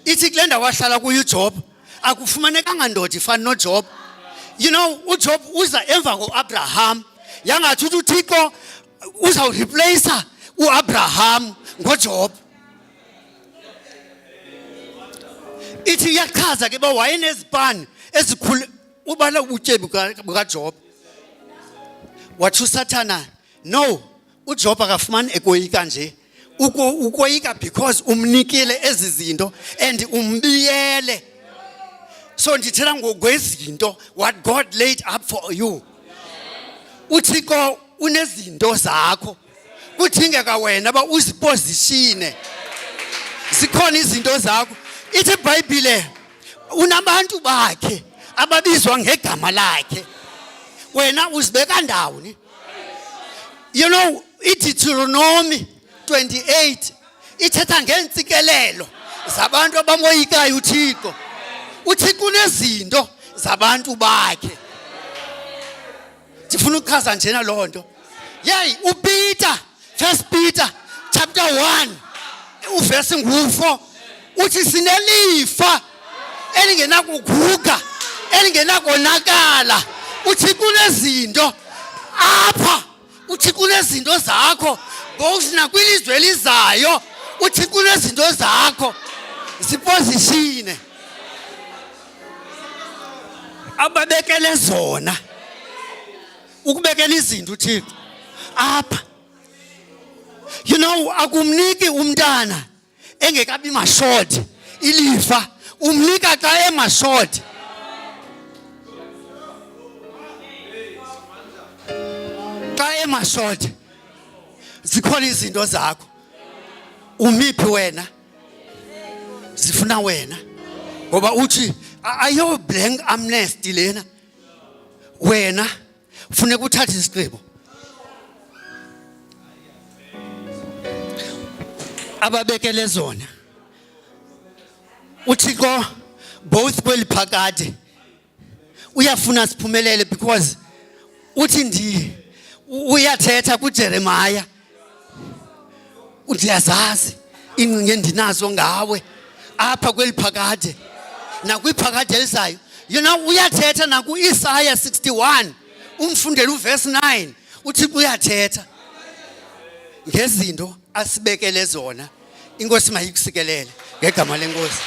ithi kule ndawo wahlala kuyo uJob akufumanekanga ndoda ifana noJob. You know, uJob uza emva koAbraham. Yangathi uThixo uzawureplace uAbraham ngoJob. Ithi yachaza ke ba wayenezibani ezikhulu ubala ubutyebi bukaJob. Wathi uSathana, no, uJob akafumani ekoyika nje. Ukoyika because umnikile ezi zinto and umbiyele. So ndithela ngokwezinto what God laid up for you. Uthixo unezinto zakho. Kudingeka wena ba uzipositione. Zikhona izinto zakho. Ithi iBhayibhile unabantu bakhe ababizwa ngegama lakhe. Wena uzibeka ndawoni. You know, iDeuteronomy 28 ithetha ngeentsikelelo zabantu abamoyikayo uThixo. Uthixo unezinto zabantu bakhe. Ndifuna ukuchaza njena loo nto. Yey, uPeter, 1 Peter chapter 1 uverse ngu4 uthi sinelifa elingenakuguga elingenakonakala. Uthixo unezinto apha. Uthixo unezinto zakho both nakwilizwe elizayo. Uthixo unezinto zakho zipositione. Ababekele zona ukubekela izinto uThixo apha. You know, akumniki umntana engekabi mashort ilifa, umnika xa emashort. Xa emashort zikhona izinto zakho. Umiphi wena? Zifuna wena. Ngoba uthi ayo blank amnesty lena. Wena funeka uthathe isigqibo. Ababekele zona. Uthixo both kweli phakade uyafuna siphumelele because uthi uyathetha kuJeremiah. Ndiyazazi ingcinga endinazo ngawe apha kweli phakade nakwiphakade elizayo. You know, uyathetha nakuIsaiah 61 umfundela uverse 9 uThixo uyathetha ngezinto asibekele zona. Inkosi mayikusikelele ngegama lenkosi.